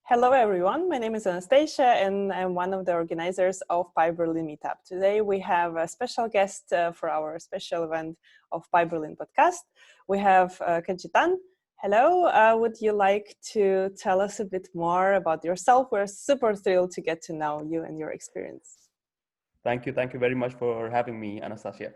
Hello everyone, my name is Anastasia and I'm one of the organizers of PyBerlin Meetup. Today we have a special guest for our special event of PyBerlin podcast. We have Cajetan. Hello, would you like to tell us a bit more about yourself? We're super thrilled to get to know you and your experience. Thank you very much for having me, Anastasia.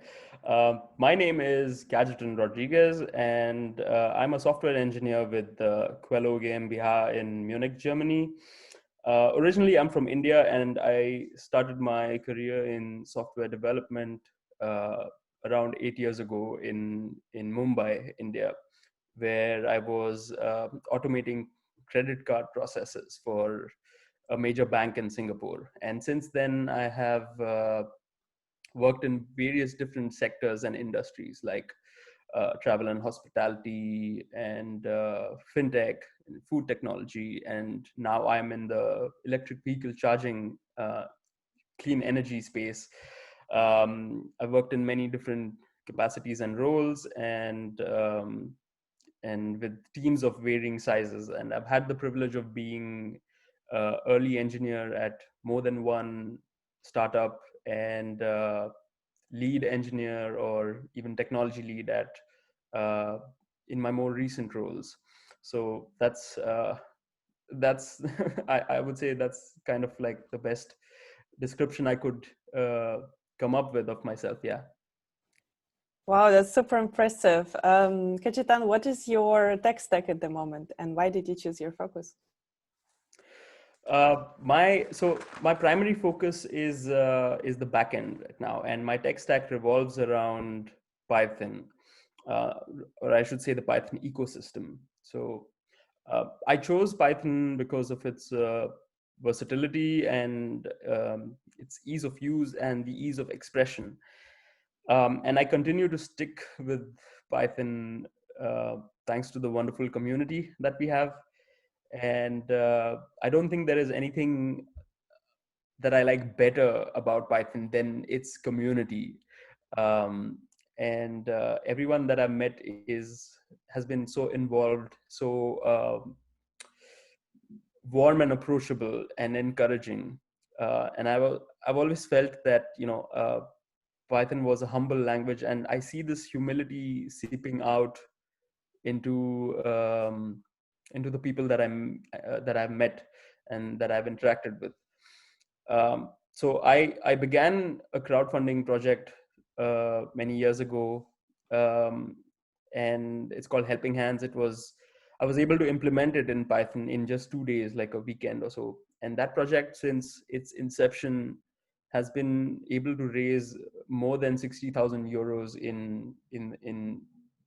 My name is Cajetan Rodrigues, and I'm a software engineer with Qwello GmbH in Munich, Germany. Originally, I'm from India, and I started my career in software development around 8 years ago in Mumbai, India, where I was automating credit card processes for a major bank in Singapore. And since then, I have worked in various different sectors and industries like travel and hospitality and fintech, and food technology. And now I'm in the electric vehicle charging, clean energy space. I've worked in many different capacities and roles, and with teams of varying sizes. And I've had the privilege of being early engineer at more than one startup, and lead engineer or even technology lead at in my more recent roles. So that's I would say that's kind of like the best description I could come up with of myself. Yeah. Wow, that's super impressive. Cajetan, what is your tech stack at the moment and why did you choose your focus? My primary focus is the backend right now, and my tech stack revolves around Python, or I should say the Python ecosystem. So I chose Python because of its versatility and its ease of use and the ease of expression. And I continue to stick with Python thanks to the wonderful community that we have. And I don't think there is anything that I like better about Python than its community. And everyone that I've met has been so involved, so warm and approachable and encouraging. And I've always felt that Python was a humble language, and I see this humility seeping out into the people that I've met and that I've interacted with. So I began a crowdfunding project many years ago, and it's called Helping Hands. I was able to implement it in Python in just 2 days, like a weekend or so. And that project, since its inception, has been able to raise more than 60,000 euros in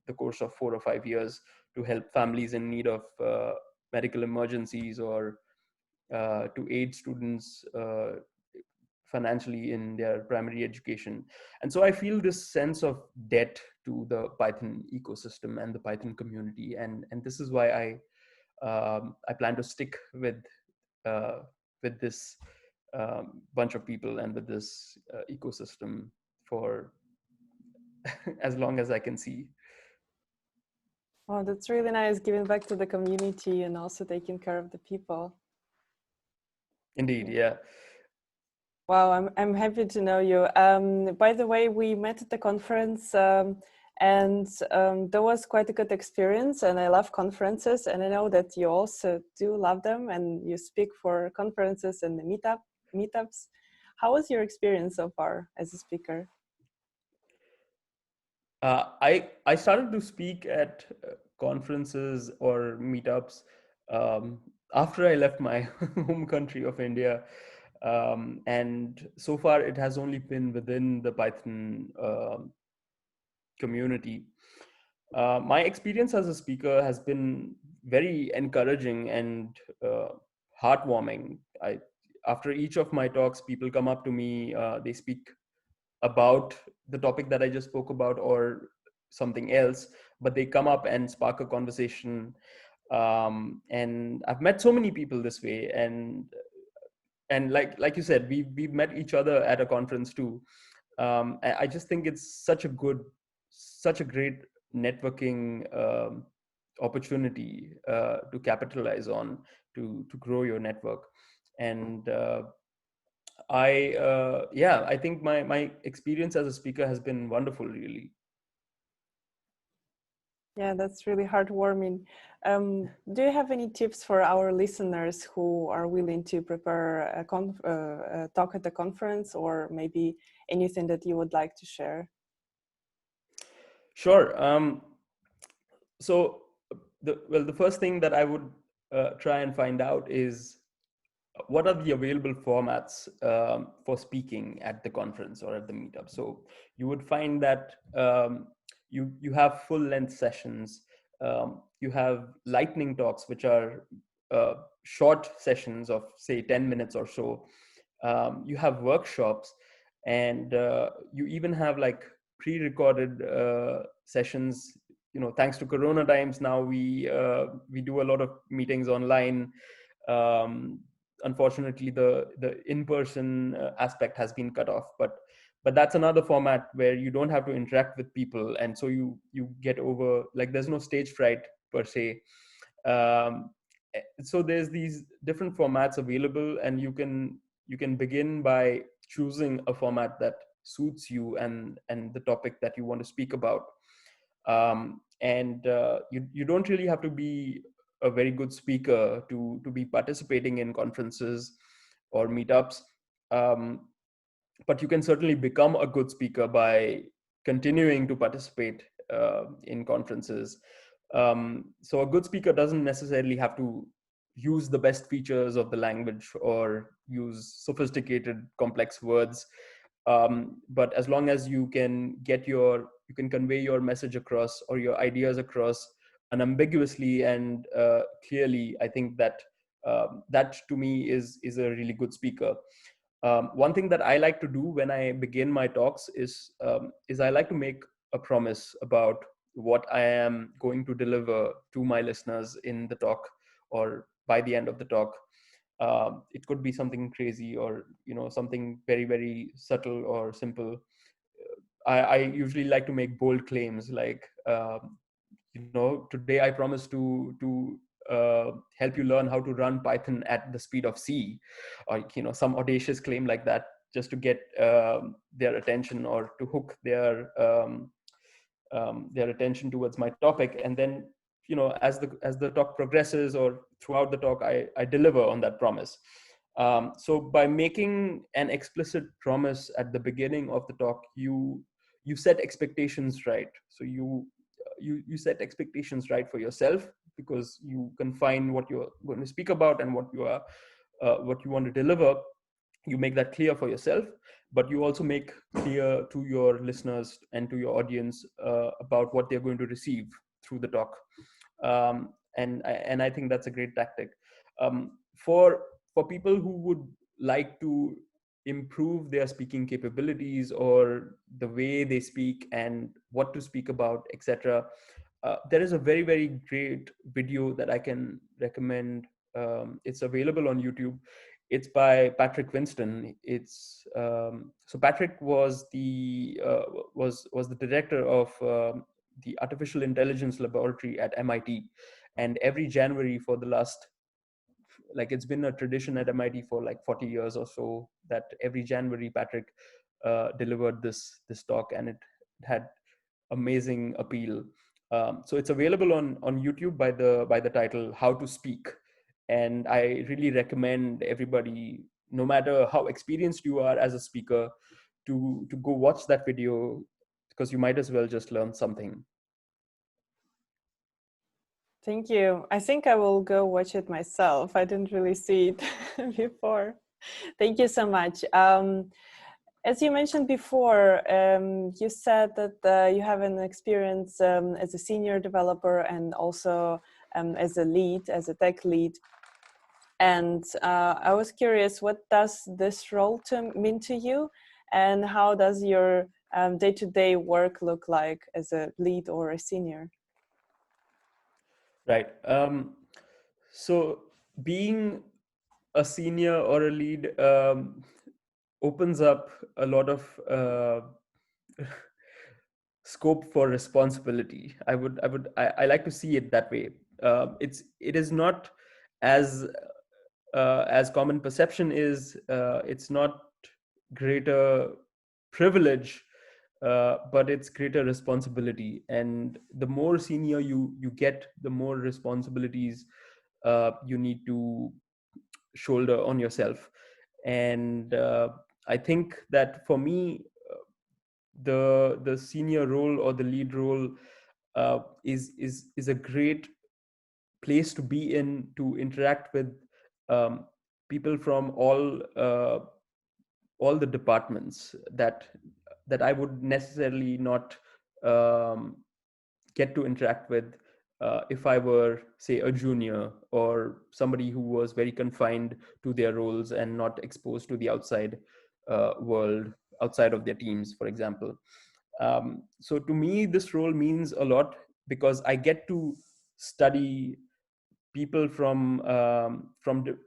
the course of 4 or 5 years to help families in need of medical emergencies, or to aid students financially in their primary education. And so I feel this sense of debt to the Python ecosystem and the Python community, and this is why I plan to stick with this bunch of people and with this ecosystem for as long as I can see. Oh, that's really nice, giving back to the community and also taking care of the people. Indeed, yeah. Wow, I'm happy to know you. By the way, we met at the conference, and there was quite a good experience, and I love conferences, and I know that you also do love them, and you speak for conferences and the meetups. How was your experience so far as a speaker? I started to speak at conferences or meetups after I left my home country of India, and so far it has only been within the Python community. My experience as a speaker has been very encouraging and heartwarming. After each of my talks, people come up to me, they speak about the topic that I just spoke about or something else, but they come up and spark a conversation. And I've met so many people this way, and like you said, we've met each other at a conference too. I just think it's such a great networking opportunity to capitalize on to grow your network. And I think my experience as a speaker has been wonderful, really. Yeah, that's really heartwarming. Do you have any tips for our listeners who are willing to prepare a talk at the conference, or maybe anything that you would like to share? Sure. So the first thing that I would try and find out is what are the available formats for speaking at the conference or at the meetup. So you would find that you have full length sessions, you have lightning talks, which are short sessions of say 10 minutes or so. You have workshops, and you even have like pre-recorded sessions. Thanks to Corona times now, we do a lot of meetings online. um, Unfortunately, the in-person aspect has been cut off, but that's another format where you don't have to interact with people, and so you get over, like, there's no stage fright per se. So there's these different formats available, and you can begin by choosing a format that suits you and the topic that you want to speak about. And you don't really have to be a very good speaker to be participating in conferences or meetups. um, but you can certainly become a good speaker by continuing to participate in conferences. So a good speaker doesn't necessarily have to use the best features of the language or use sophisticated complex words. But as long as you can convey your message across or your ideas across unambiguously and clearly, I think that to me is a really good speaker. One thing that I like to do when I begin my talks is I like to make a promise about what I am going to deliver to my listeners in the talk or by the end of the talk. It could be something crazy or something very, very subtle or simple. I usually like to make bold claims like, today I promise to help you learn how to run Python at the speed of C, or some audacious claim like that, just to get their attention or to hook their attention towards my topic. And then as the talk progresses or throughout the talk, I deliver on that promise. So by making an explicit promise at the beginning of the talk, you set expectations right. So you set expectations right for yourself, because you confine what you're going to speak about and what you want to deliver. You make that clear for yourself, but you also make clear to your listeners and to your audience about what they're going to receive through the talk. And I think that's a great tactic. For people who would like to improve their speaking capabilities or the way they speak and what to speak about, etc., there is a very, very great video that I can recommend. It's available on YouTube. It's by Patrick Winston. So Patrick was the director of the artificial intelligence laboratory at MIT, and every January for the last, like, it's been a tradition at MIT for like 40 years or so, that every January Patrick delivered this talk, and it had amazing appeal. So it's available on YouTube by the title "How to Speak," and I really recommend everybody, no matter how experienced you are as a speaker, to go watch that video, because you might as well just learn something. Thank you. I think I will go watch it myself. I didn't really see it before. Thank you so much. As you mentioned before, you said that you have an experience as a senior developer and also as a tech lead. And I was curious, what does this role mean to you? And how does your day-to-day work look like as a lead or a senior? Right. So being a senior or a lead opens up a lot of scope for responsibility. I like to see it that way. It is not as as common perception is. It's not greater privilege, but it's greater responsibility. And the more senior you get, the more responsibilities you need to shoulder on yourself. And I think that for me, the senior role or the lead role is a great place to be in, to interact with um, people from all the departments that I would necessarily not um, get to interact with if I were, say, a junior or somebody who was very confined to their roles and not exposed to the outside world, outside of their teams, for example. So to me, this role means a lot because I get to study people from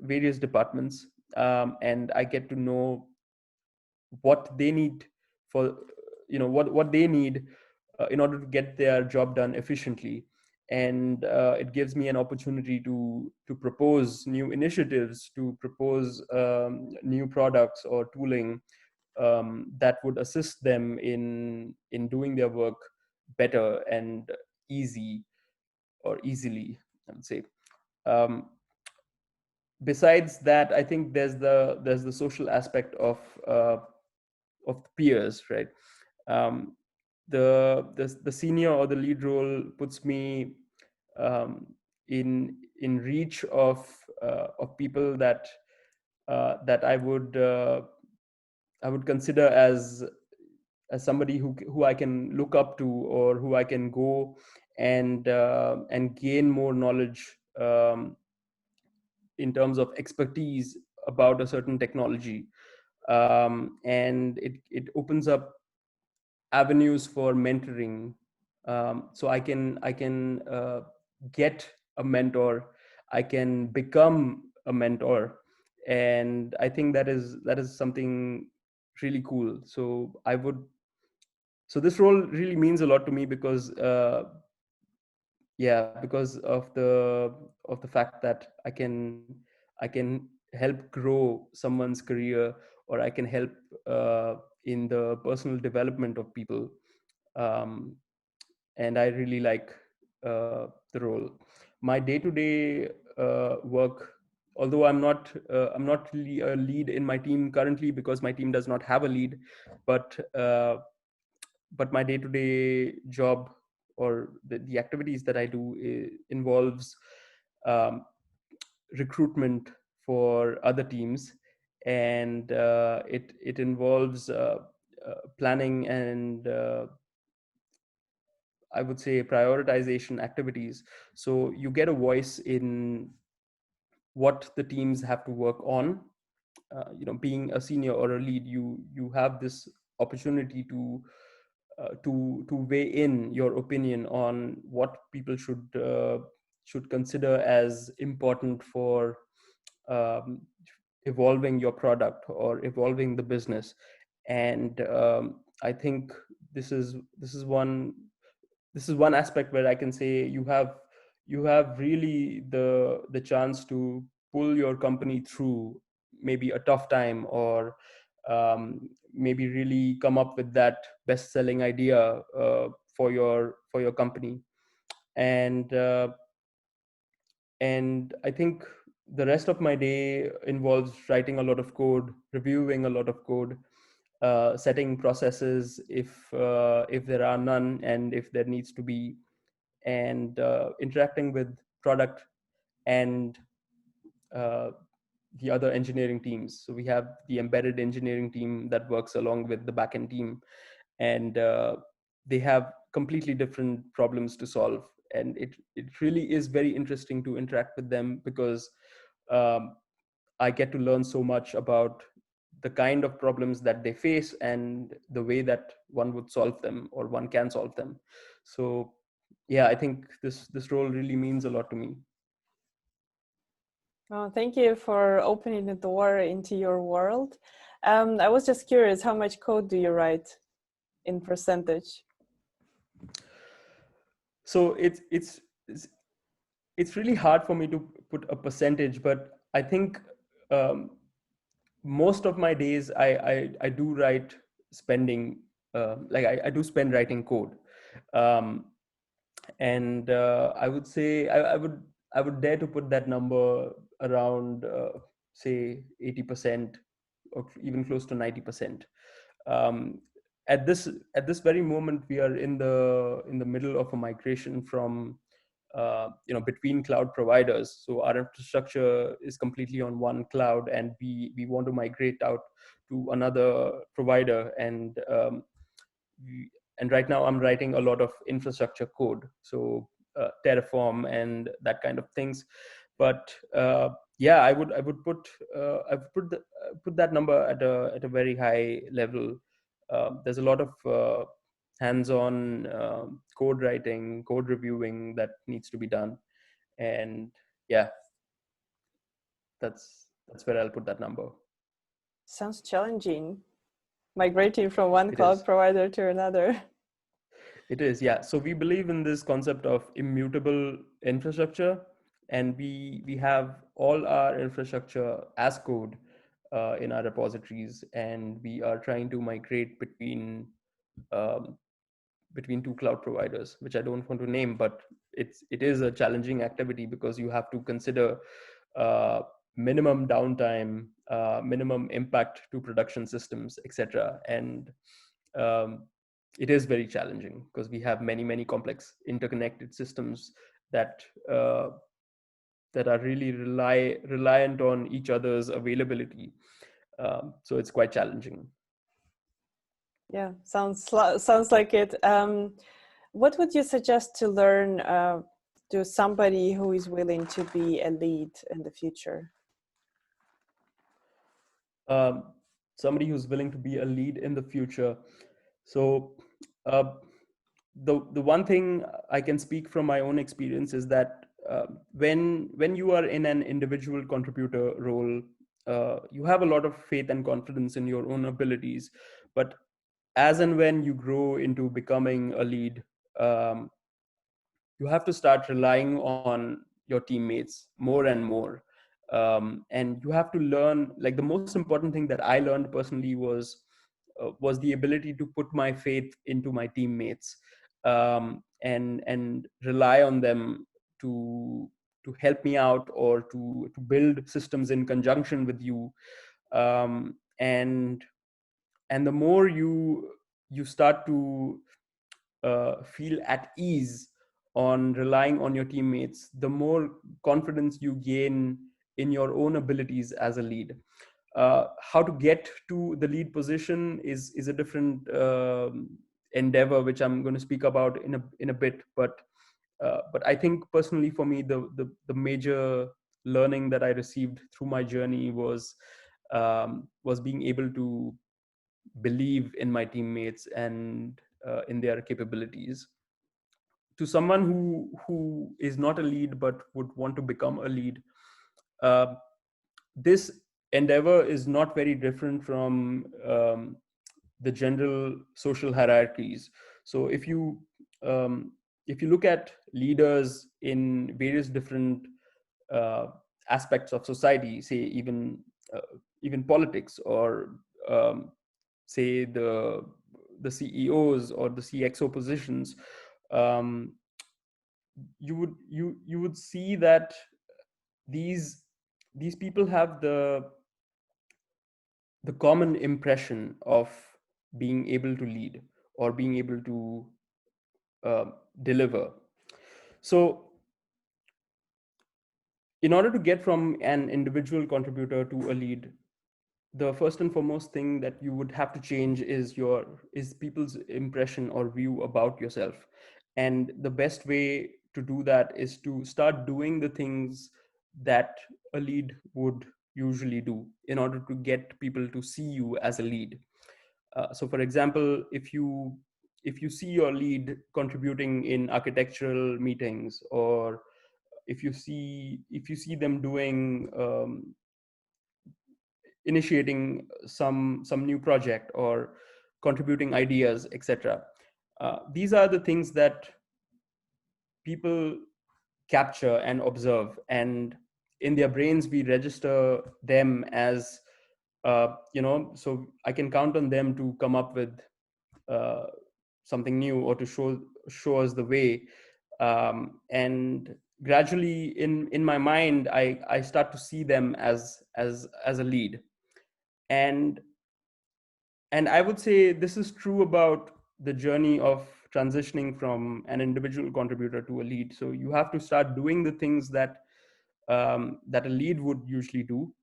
various departments, and I get to know what they need for, what they need in order to get their job done efficiently. And it gives me an opportunity to propose new initiatives, to propose new products or tooling that would assist them in doing their work better and easily, I would say. um, Besides that, I think there's the social aspect of the peers, right? um, the senior or the lead role puts me um, in reach of people that I would consider as somebody who I can look up to, or who I can go and gain more knowledge in terms of expertise about a certain technology. And it opens up avenues for mentoring. So I can get a mentor, I can become a mentor. And I think that is something really cool. So this role really means a lot to me because yeah, because of the fact that I can help grow someone's career, or I can help in the personal development of people. um, and I really like the role. My day-to-day work, although I'm not really a lead in my team currently because my team does not have a lead, but my day-to-day job, or the activities that I do, involves um, recruitment for other teams. And it involves planning and I would say prioritization activities. So you get a voice in what the teams have to work on. Being a senior or a lead, you have this opportunity to weigh in your opinion on what people should consider as important for um, evolving your product or evolving the business. And I think this is one aspect where I can say you have really the chance to pull your company through maybe a tough time, or maybe really come up with that best-selling idea for your company. And uh, and I think the rest of my day involves writing a lot of code, reviewing a lot of code, setting processes if there are none, and if there needs to be, and interacting with product and uh, the other engineering teams. So we have the embedded engineering team that works along with the backend team, and they have completely different problems to solve. And it really is very interesting to interact with them because um, I get to learn so much about the kind of problems that they face and the way that one would solve them, or one can solve them. So yeah, I think this role really means a lot to me. Oh, thank you for opening the door into your world. I was just curious, how much code do you write in percentage? So it's really hard for me to put a percentage, but I think um, most of my days I do write spending I do spend writing code. Um, and I would say I would dare to put that number around say 80% or even close to 90%. Um, at this very moment, we are in the middle of a migration from between cloud providers. So our infrastructure is completely on one cloud, and we want to migrate out to another provider. And right now I'm writing a lot of infrastructure code, so Terraform and that kind of things. But yeah, I would put that number at a very high level. There's a lot of hands-on code writing, code reviewing that needs to be done. And yeah, that's where I'll put that number. Sounds challenging, migrating from one It cloud is. provider to another. It is, yeah. So we believe in this concept of immutable infrastructure, and we have all our infrastructure as code in our repositories, and we are trying to migrate um, between two cloud providers, which I don't want to name, but it is a challenging activity because you have to consider uh, minimum downtime, minimum impact to production systems, etc. And um, it is very challenging because we have many complex interconnected systems that uh, that are really reliant on each other's availability. So it's quite challenging. Yeah, sounds like it. What would you suggest to learn to somebody who is willing to be a lead in the future? um, Somebody who's willing to be a lead in the future. So uh, the one thing I can speak from my own experience is that when you are in an individual contributor role, you have a lot of faith and confidence in your own abilities. But as and when you grow into becoming a lead, um, you have to start relying on your teammates more and more. And you have to learn, like, the most important thing that I learned personally was the ability to put my faith into my teammates, and rely on them to help me out, or to build systems in conjunction with you. Um, and and the more you start to feel at ease on relying on your teammates, the more confidence you gain in your own abilities as a lead. How to get to the lead position is a different endeavor, which I'm going to speak about in a bit. But I think personally for me, the major learning that I received through my journey was being able to believe in my teammates and in their capabilities. To someone who is not a lead but would want to become a lead, uh, this endeavor is not very different from the general social hierarchies. So if you look at leaders in various different uh, aspects of society, say even politics, or um, say the CEOs or the CXO positions, um, you would see that these people have the common impression of being able to lead or being able to uh, deliver. So in order to get from an individual contributor to a lead, the first and foremost thing that you would have to change is people's impression or view about yourself. And the best way to do that is to start doing the things that a lead would usually do in order to get people to see you as a lead. So for example, if you see your lead contributing in architectural meetings, or if you see them doing initiating some new project or contributing ideas, etc. These are the things that people capture and observe, and in their brains we register them as so I can count on them to come up with uh, something new or to show us the way. And gradually in my mind I start to see them as a lead. and and I would say this is true about the journey of transitioning from an individual contributor to a lead. So you have to start doing the things that a lead would usually do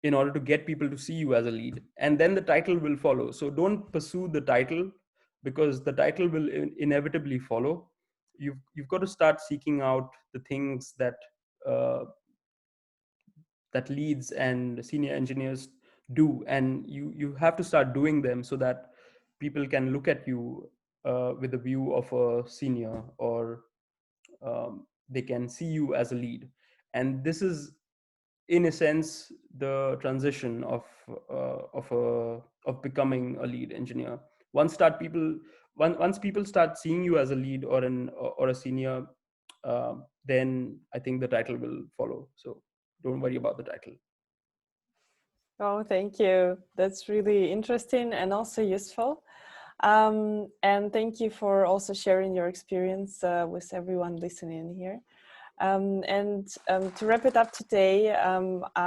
in order to get people to see you as a lead, and then the title will follow. So don't pursue the title, because the title will inevitably follow. You've got to start seeking out the things uh, that leads and senior engineers do, and you have to start doing them so that people can look at you with the view of a senior, or they can see you as a lead. And this is in a sense the transition of becoming a lead engineer. Once people start seeing you as a lead or a senior, then I think the title will follow. So don't worry about the title. Oh, thank you. That's really interesting and also useful. And thank you for also sharing your experience with everyone listening here. To wrap it up today,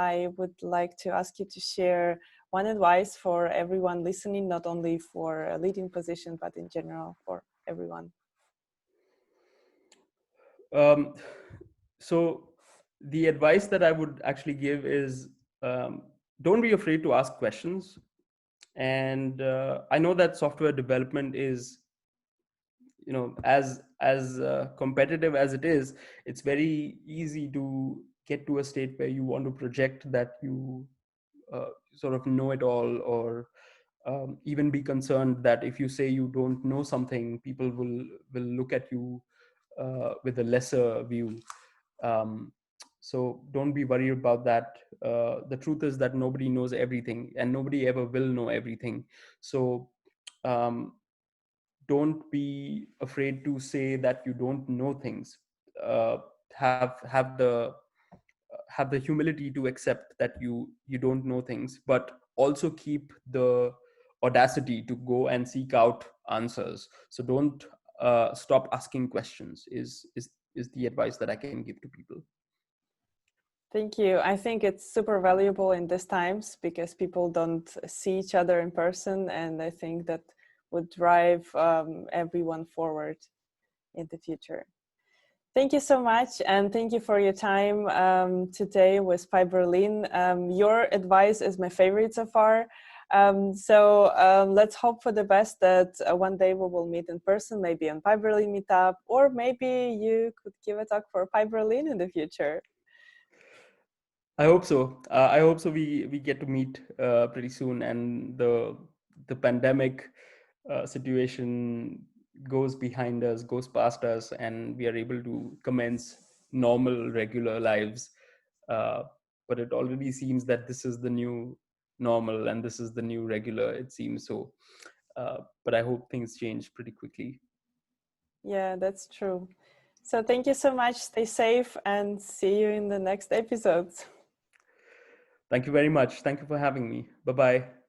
I would like to ask you to share one advice for everyone listening, not only for a leading position, but in general for everyone. Um, so the advice that I would actually give is, don't be afraid to ask questions. And I know that software development is, as competitive as it is, it's very easy to get to a state where you want to project that you sort of know it all, or even be concerned that if you say you don't know something, people will look at you with a lesser view. um, so don't be worried about that. The truth is that nobody knows everything, and nobody ever will know everything. So um, don't be afraid to say that you don't know things. uh, have the humility to accept that you don't know things, but also keep the audacity to go and seek out answers. So don't stop asking questions is the advice that I can give to people. Thank you. I think it's super valuable in these times because people don't see each other in person, and I think that would drive everyone forward in the future. Thank you so much, and thank you for your time today with PyBerlin. Your advice is my favorite so far. Let's hope for the best that one day we will meet in person, maybe on PyBerlin meetup, or maybe you could give a talk for PyBerlin in the future. I hope so. I hope so. We get to meet pretty soon, and the pandemic situation goes behind us, goes past us, and we are able to commence normal, regular lives. But it already seems that this is the new normal, and this is the new regular. It seems so. But I hope things change pretty quickly. Yeah, that's true. So thank you so much. Stay safe and see you in the next episodes. Thank you very much. Thank you for having me. Bye-bye.